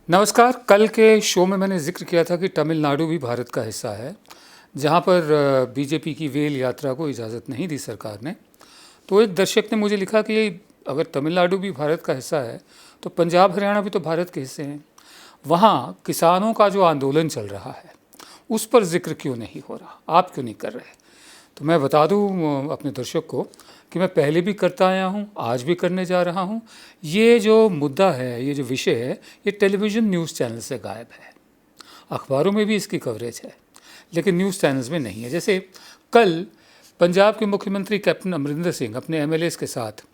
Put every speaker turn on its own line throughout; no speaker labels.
नमस्कार। कल के शो में मैंने जिक्र किया था कि तमिलनाडु भी भारत का हिस्सा है, जहाँ पर बीजेपी की वेल यात्रा को इजाज़त नहीं दी सरकार ने। तो एक दर्शक ने मुझे लिखा कि अगर तमिलनाडु भी भारत का हिस्सा है तो पंजाब हरियाणा भी तो भारत के हिस्से हैं। वहाँ किसानों का जो आंदोलन चल रहा है उस पर जिक्र क्यों नहीं हो रहा, आप क्यों नहीं कर रहे? तो मैं बता दूं अपने दर्शक को कि मैं पहले भी करता आया हूं, आज भी करने जा रहा हूं। ये जो मुद्दा है, ये जो विषय है, ये टेलीविज़न न्यूज़ चैनल से गायब है। अखबारों में भी इसकी कवरेज है लेकिन न्यूज़ चैनल्स में नहीं है। जैसे कल पंजाब के मुख्यमंत्री कैप्टन अमरिंदर सिंह अपने एमएलएस के साथ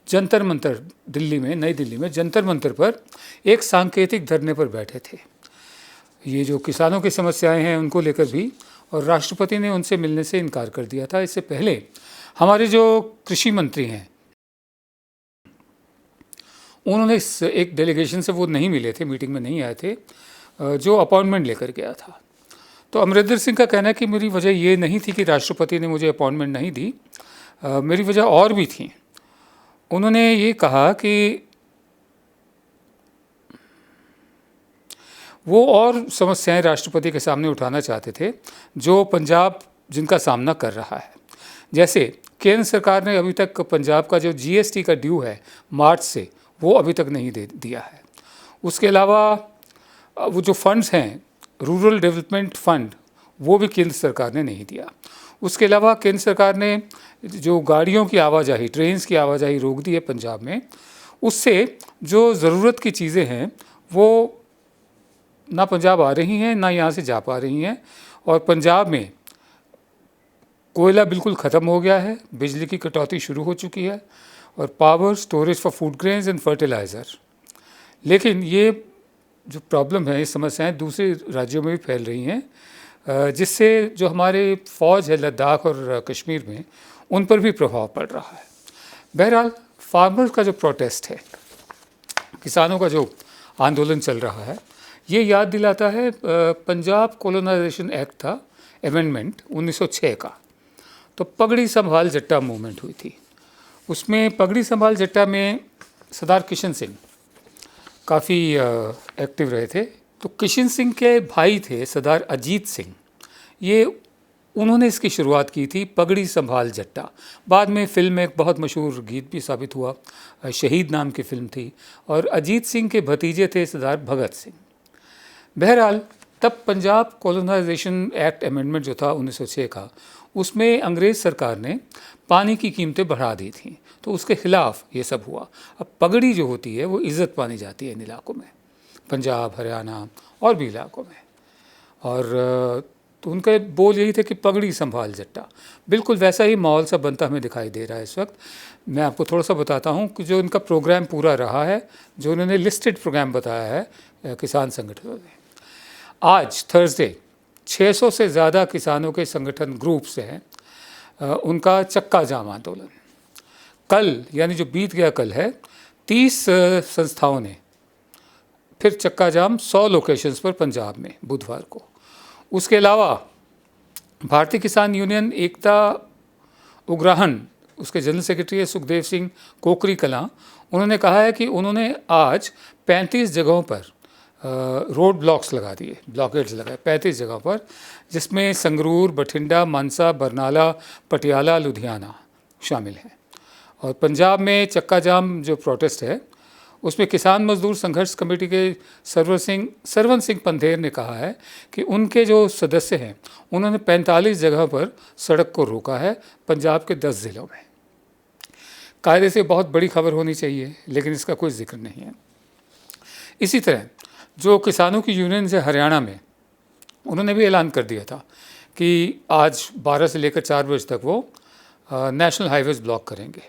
जंतर मंतर दिल्ली में, नई दिल्ली में जंतर मंतर पर एक सांकेतिक धरने पर बैठे थे। ये जो किसानों की समस्याएं हैं उनको लेकर भी, और राष्ट्रपति ने उनसे मिलने से इनकार कर दिया था। इससे पहले हमारे जो कृषि मंत्री हैं उन्होंने एक डेलीगेशन से, वो नहीं मिले थे, मीटिंग में नहीं आए थे, जो अपॉइंटमेंट लेकर गया था। तो अमरिंदर सिंह का कहना है कि मेरी वजह ये नहीं थी कि राष्ट्रपति ने मुझे अपॉइंटमेंट नहीं दी, मेरी वजह और भी थी। उन्होंने ये कहा कि वो और समस्याएं राष्ट्रपति के सामने उठाना चाहते थे जो पंजाब जिनका सामना कर रहा है। जैसे केंद्र सरकार ने अभी तक पंजाब का जो जीएसटी का ड्यू है मार्च से, वो अभी तक नहीं दे दिया है। उसके अलावा वो जो फंड्स हैं, रूरल डेवलपमेंट फंड, वो भी केंद्र सरकार ने नहीं दिया। उसके अलावा केंद्र सरकार ने जो गाड़ियों की आवाजाही, ट्रेन्स की आवाजाही रोक दी है पंजाब में, उससे जो ज़रूरत की चीज़ें हैं वो ना पंजाब आ रही हैं, ना यहाँ से जा पा रही हैं। और पंजाब में कोयला बिल्कुल ख़त्म हो गया है, बिजली की कटौती शुरू हो चुकी है, और power storage for food grains and fertiliser. लेकिन ये जो प्रॉब्लम है, ये समस्याएं दूसरे राज्यों में भी फैल रही हैं, जिससे जो हमारे फ़ौज है लद्दाख और कश्मीर में, उन पर भी प्रभाव पड़ रहा है। बहरहाल फार्मर्स का जो प्रोटेस्ट है, किसानों का जो आंदोलन चल रहा है, ये याद दिलाता है पंजाब कॉलोनाइजेशन एक्ट था, अमेंडमेंट 1906 का। तो पगड़ी संभाल जट्टा मूवमेंट हुई थी। उसमें पगड़ी संभाल जट्टा में सरदार किशन सिंह काफ़ी एक्टिव रहे थे। तो किशन सिंह के भाई थे सरदार अजीत सिंह, ये उन्होंने इसकी शुरुआत की थी, पगड़ी संभाल जट्टा। बाद में फिल्म में एक बहुत मशहूर गीत भी साबित हुआ, शहीद नाम की फिल्म थी, और अजीत सिंह के भतीजे थे सरदार भगत सिंह। बहरहाल तब पंजाब कॉलोनाइजेशन एक्ट अमेंडमेंट जो था 1906 का, उसमें अंग्रेज़ सरकार ने पानी की कीमतें बढ़ा दी थी, तो उसके ख़िलाफ़ ये सब हुआ। अब पगड़ी जो होती है वो इज़्ज़त मानी जाती है इन इलाकों में, पंजाब, हरियाणा और भी इलाकों में। और तो उनके बोल यही थे कि पगड़ी संभाल जट्टा। बिल्कुल वैसा ही माहौल सा बनता हमें दिखाई दे रहा है इस वक्त। मैं आपको थोड़ा सा बताता हूँ कि जो इनका प्रोग्राम पूरा रहा है, जो उन्होंने लिस्टेड प्रोग्राम बताया है किसान संगठनों ने। आज थर्सडे 600 से ज़्यादा किसानों के संगठन ग्रुप्स हैं, उनका चक्का जाम आंदोलन। कल यानी जो बीत गया कल है, 30 संस्थाओं ने फिर चक्का जाम 100 लोकेशंस पर पंजाब में बुधवार को। उसके अलावा भारतीय किसान यूनियन एकता उग्राहन, उसके जनरल सेक्रेटरी है सुखदेव सिंह कोकरी कलां, उन्होंने कहा है कि उन्होंने आज 35 जगहों पर रोड ब्लॉक्स लगा दिए, ब्लॉकेड्स लगाए 35 जगहों पर, जिसमें संगरूर, बठिंडा, मानसा, बरनाला, पटियाला, लुधियाना शामिल हैं। और पंजाब में चक्का जाम जो प्रोटेस्ट है, उसमें किसान मजदूर संघर्ष कमेटी के सरवन सिंह पंधेर ने कहा है कि उनके जो सदस्य हैं उन्होंने 45 जगह पर सड़क को रोका है पंजाब के 10 ज़िलों में। कायदे से बहुत बड़ी खबर होनी चाहिए, लेकिन इसका कोई जिक्र नहीं है। इसी तरह जो किसानों की यूनियन है हरियाणा में, उन्होंने भी ऐलान कर दिया था कि आज 12 से लेकर 4 बजे तक वो नेशनल हाईवेज ब्लॉक करेंगे।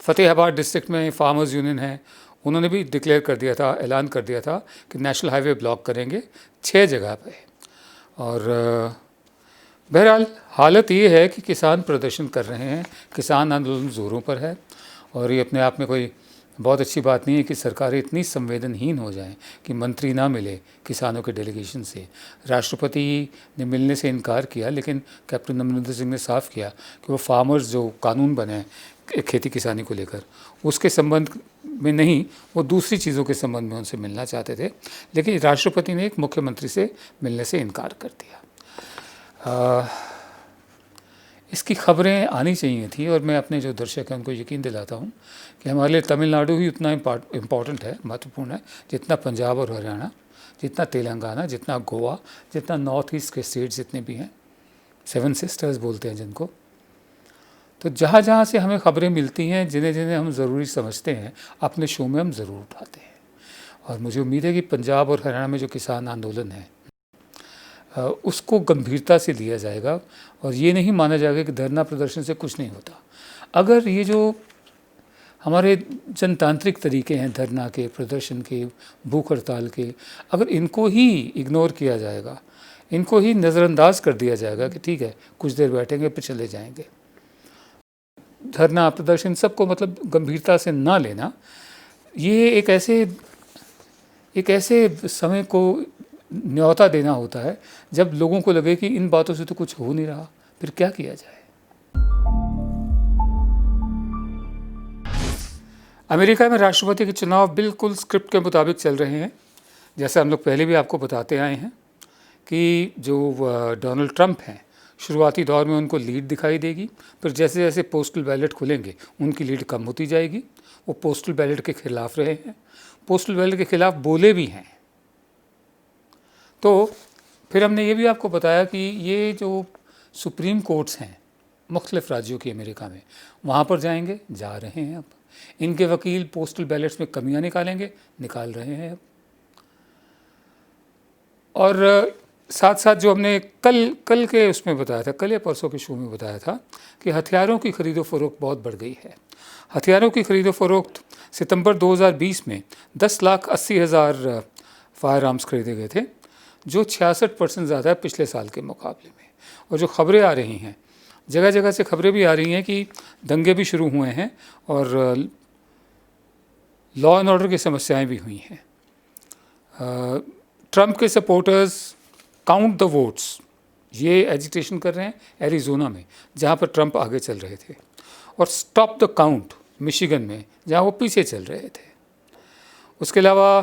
फतेहाबाद डिस्ट्रिक्ट में फार्मर्स यूनियन है, उन्होंने भी डिक्लेयर कर दिया था, ऐलान कर दिया था कि नेशनल हाईवे ब्लॉक करेंगे 6 जगह पे। और बहरहाल हालत ये है कि किसान प्रदर्शन कर रहे हैं, किसान आंदोलन ज़ोरों पर है, और ये अपने आप में कोई बहुत अच्छी बात नहीं है कि सरकारें इतनी संवेदनहीन हो जाएं कि मंत्री ना मिले किसानों के डेलीगेशन से। राष्ट्रपति ने मिलने से इनकार किया, लेकिन कैप्टन अमरिंदर सिंह ने साफ किया कि वो फार्मर्स जो कानून बने खेती किसानी को लेकर, उसके संबंध में नहीं, वो दूसरी चीज़ों के संबंध में उनसे मिलना चाहते थे। लेकिन राष्ट्रपति ने एक मुख्यमंत्री से मिलने से इनकार कर दिया। इसकी खबरें आनी चाहिए थी, और मैं अपने जो दर्शक हैं उनको यकीन दिलाता हूँ कि हमारे लिए तमिलनाडु ही उतना इम्पॉर्टेंट है, महत्वपूर्ण है, जितना पंजाब और हरियाणा, जितना तेलंगाना, जितना गोवा, जितना नॉर्थ ईस्ट के स्टेट्स जितने भी हैं, 7 सिस्टर्स बोलते हैं जिनको। तो जहाँ जहाँ से हमें खबरें मिलती हैं, जिन्हें जिन्हें हम ज़रूरी समझते हैं, अपने शो में हम ज़रूर उठाते हैं। और मुझे उम्मीद है कि पंजाब और हरियाणा में जो किसान आंदोलन है उसको गंभीरता से लिया जाएगा, और ये नहीं माना जाएगा कि धरना प्रदर्शन से कुछ नहीं होता। अगर ये जो हमारे जनतांत्रिक तरीके हैं धरना के, प्रदर्शन के, भूख हड़ताल के, अगर इनको ही इग्नोर किया जाएगा, इनको ही नज़रअंदाज कर दिया जाएगा कि ठीक है कुछ देर बैठेंगे फिर चले जाएंगे, धरना प्रदर्शन सबको मतलब गंभीरता से ना लेना, ये एक ऐसे समय को न्योता देना होता है जब लोगों को लगे कि इन बातों से तो कुछ हो नहीं रहा, फिर क्या किया जाए। अमेरिका में राष्ट्रपति के चुनाव बिल्कुल स्क्रिप्ट के मुताबिक चल रहे हैं। जैसे हम लोग पहले भी आपको बताते आए हैं कि जो डोनाल्ड ट्रंप हैं, शुरुआती दौर में उनको लीड दिखाई देगी, फिर जैसे जैसे पोस्टल बैलेट खुलेंगे उनकी लीड कम होती जाएगी। वो पोस्टल बैलेट के खिलाफ रहे हैं, पोस्टल बैलेट के खिलाफ बोले भी हैं। तो फिर हमने ये भी आपको बताया कि ये जो सुप्रीम कोर्ट्स हैं मुख्तलिफ़ राज्यों की अमेरिका में, वहाँ पर जाएंगे, जा रहे हैं। अब इनके वकील पोस्टल बैलेट्स में कमियां निकालेंगे, निकाल रहे हैं अब। और साथ साथ जो हमने कल के उसमें बताया था, कल या परसों के शो में बताया था कि हथियारों की खरीदो फरोख्त बहुत बढ़ गई है। हथियारों की खरीदो फरोख्त सितंबर 2020 में 10,80,000 फायर आर्म्स खरीदे गए थे, जो 66% ज़्यादा है पिछले साल के मुकाबले में। और जो खबरें आ रही हैं, जगह जगह से खबरें भी आ रही हैं कि दंगे भी शुरू हुए हैं और लॉ एंड ऑर्डर की समस्याएं भी हुई हैं। ट्रंप के सपोर्टर्स काउंट द वोट्स, ये एजिटेशन कर रहे हैं एरिज़ोना में, जहाँ पर ट्रंप आगे चल रहे थे, और स्टॉप द काउंट मिशिगन में, जहाँ वो पीछे चल रहे थे। उसके अलावा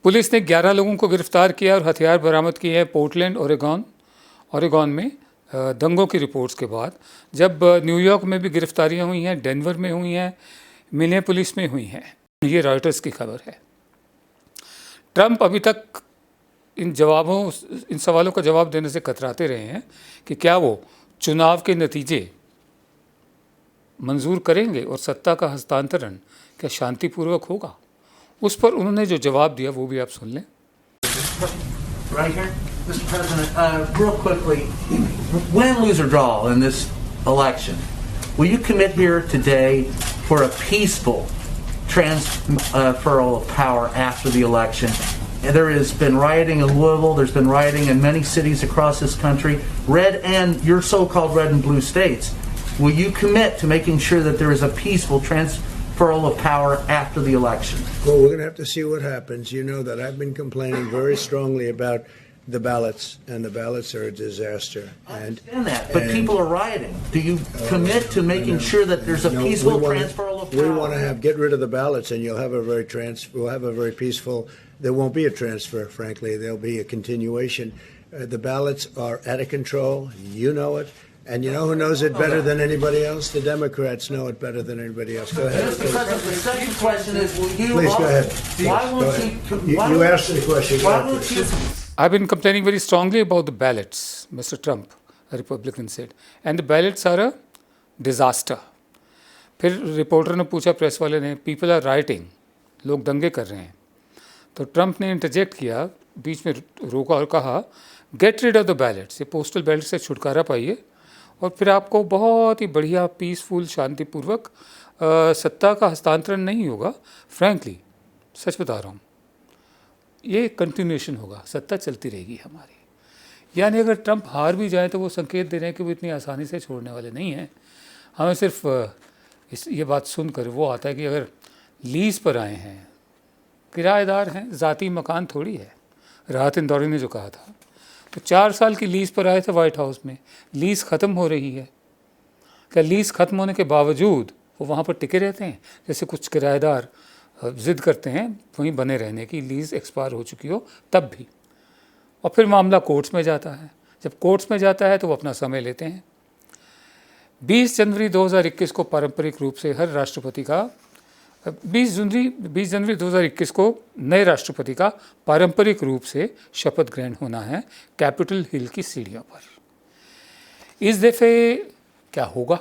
पुलिस ने 11 लोगों को गिरफ्तार किया और हथियार बरामद किए हैं पोर्टलैंड, ओरेगॉन में दंगों की रिपोर्ट्स के बाद। जब न्यूयॉर्क में भी गिरफ्तारियां हुई हैं, डेनवर में हुई हैं, मिनियापोलिस में हुई हैं। ये रॉयटर्स की खबर है। ट्रंप अभी तक इन सवालों का जवाब देने से कतराते रहे हैं कि क्या वो चुनाव के नतीजे मंजूर करेंगे और सत्ता का हस्तांतरण क्या शांतिपूर्वक होगा। उस पर उन्होंने जो जवाब दिया वो भी आप सुन लें।
Right here, Mr. President, real quickly, win, lose, or draw in this election, will you commit here today for a peaceful transferal of power after the election? And there has been rioting in Louisville, there's been rioting in many cities across this country, red and your so-called red and blue states. Will you commit to making sure that there is a peaceful transferal of power after the election?
Well, we're going to have to see what happens. You know that I've been complaining very strongly about the ballots, and the ballots are a disaster.
I understand that, but people are rioting. Do you commit to making sure that there's a peaceful transferal of power?
We want to get rid of the ballots, and we'll have a very peaceful. There won't be a transfer, frankly. There'll be a continuation. The ballots are out of control. You know it. And you know who knows it better than anybody else? The Democrats know it better than anybody else. Go ahead.
Mr. President, the second question is, will you...
Please, go ahead.
Why won't
you asked the question.
Why won't you...
I've been complaining very strongly about the ballots, Mr. Trump, a Republican said. And the ballots are a disaster. फिर reporter ने पूछा, press वाले ने, people are writing, लोग दंगे कर रहे हैं। तो ट्रंप ने इंटरजेक्ट किया, बीच में रोका और कहा, get rid of the ballots, ये पोस्टल बैलेट से छुटकारा पाइए और फिर आपको बहुत ही बढ़िया पीसफुल शांतिपूर्वक सत्ता का हस्तांतरण नहीं होगा। फ्रैंकली सच बता रहा हूँ, ये कंटिन्यूएशन होगा, सत्ता चलती रहेगी हमारी। यानी अगर ट्रंप हार भी जाए तो वो संकेत दे रहे हैं कि वो इतनी आसानी से छोड़ने वाले नहीं हैं। हमें सिर्फ ये बात सुनकर वो आता है कि अगर लीज पर आए हैं, किराएदार हैं, ज़ाती मकान थोड़ी है। राहत इंदौरी ने जो कहा था, तो 4 साल की लीज़ पर आए थे व्हाइट हाउस में, लीज़ ख़त्म हो रही है, क्या लीज़ ख़त्म होने के बावजूद वो वहाँ पर टिके रहते हैं? जैसे कुछ किराएदार ज़िद करते हैं वहीं बने रहने की, लीज़ एक्सपायर हो चुकी हो तब भी, और फिर मामला कोर्ट्स में जाता है। जब कोर्ट्स में जाता है तो वो अपना समय लेते हैं। 20 जनवरी 2021 को पारंपरिक रूप से हर राष्ट्रपति का 20 जनवरी 2021 को नए राष्ट्रपति का पारंपरिक रूप से शपथ ग्रहण होना है कैपिटल हिल की सीढ़ियों पर। इस दफ़े क्या होगा?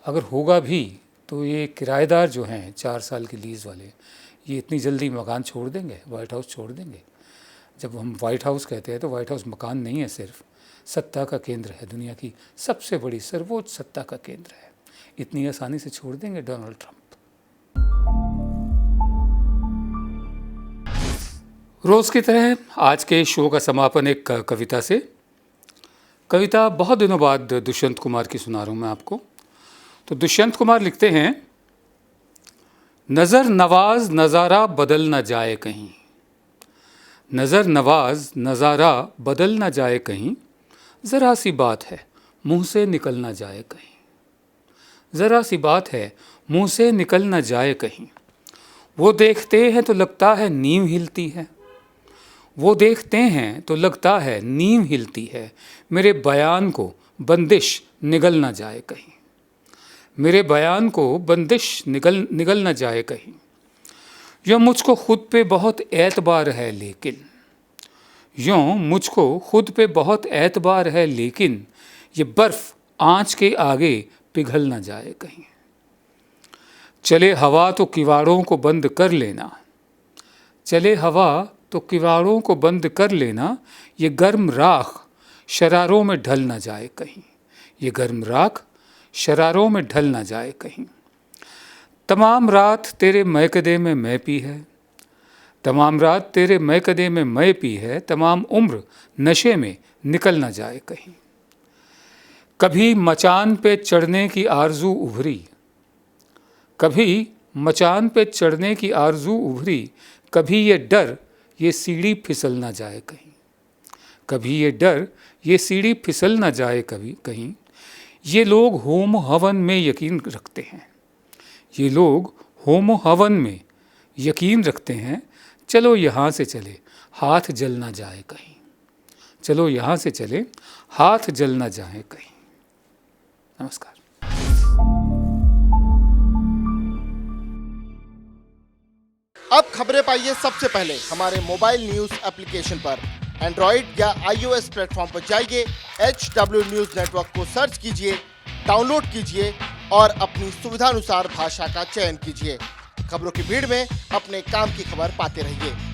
अगर होगा भी तो ये किराएदार जो हैं 4 साल की लीज़ वाले, ये इतनी जल्दी मकान छोड़ देंगे, वाइट हाउस छोड़ देंगे? जब हम वाइट हाउस कहते हैं तो वाइट हाउस मकान नहीं है, सिर्फ सत्ता का केंद्र है, दुनिया की सबसे बड़ी सर्वोच्च सत्ता का केंद्र है। इतनी आसानी से छोड़ देंगे डोनाल्ड ट्रंप? रोज़ की तरह आज के शो का समापन एक कविता से। कविता बहुत दिनों बाद दुष्यंत कुमार की सुना रहा हूँ मैं आपको। तो दुष्यंत कुमार लिखते हैं, नज़र नवाज नज़ारा बदल न जाए कहीं, नज़र नवाज नज़ारा बदल न जाए कहीं, ज़रा सी बात है मुँह से निकल न जाए कहीं, ज़रा सी बात है मुँह से निकल न जाए कहीं। वो देखते हैं तो लगता है नींव हिलती है, वो देखते हैं तो लगता है नींव हिलती है, मेरे बयान को बंदिश निगल न जाए कहीं, मेरे बयान को बंदिश निगल न जाए कहीं। यूँ मुझको खुद पे बहुत एतबार है लेकिन, यूँ मुझको खुद पे बहुत एतबार है लेकिन, ये बर्फ़ आँच के आगे पिघल न जाए कहीं। चले हवा तो किवाड़ों को बंद कर लेना, चले हवा तो किवाड़ों को बंद कर लेना, ये गर्म राख शरारों में ढल न जाए कहीं, ये गर्म राख शरारों में ढल न जाए कहीं। तमाम रात तेरे मैकदे में मैं पी है, तमाम रात तेरे मैकदे में मैं पी है, तमाम उम्र नशे में निकल न जाए कहीं। कभी मचान पे चढ़ने की आरज़ू उभरी, कभी मचान पे चढ़ने की आरज़ू उभरी, कभी ये डर ये सीढ़ी फिसल न जाए कहीं, कभी ये डर ये सीढ़ी फिसल न जाए कभी कहीं। ये लोग होम हवन में यकीन रखते हैं, ये लोग होम हवन में यकीन रखते हैं, चलो यहाँ से चले हाथ जल ना जाए कहीं, चलो यहाँ से चले हाथ जल ना जाए कहीं। नमस्कार।
अब खबरें पाइए सबसे पहले हमारे मोबाइल न्यूज एप्लीकेशन पर। एंड्रॉइड या iOS प्लेटफॉर्म पर जाइए, HW न्यूज नेटवर्क को सर्च कीजिए, डाउनलोड कीजिए और अपनी सुविधानुसार भाषा का चयन कीजिए। खबरों की भीड़ में अपने काम की खबर पाते रहिए।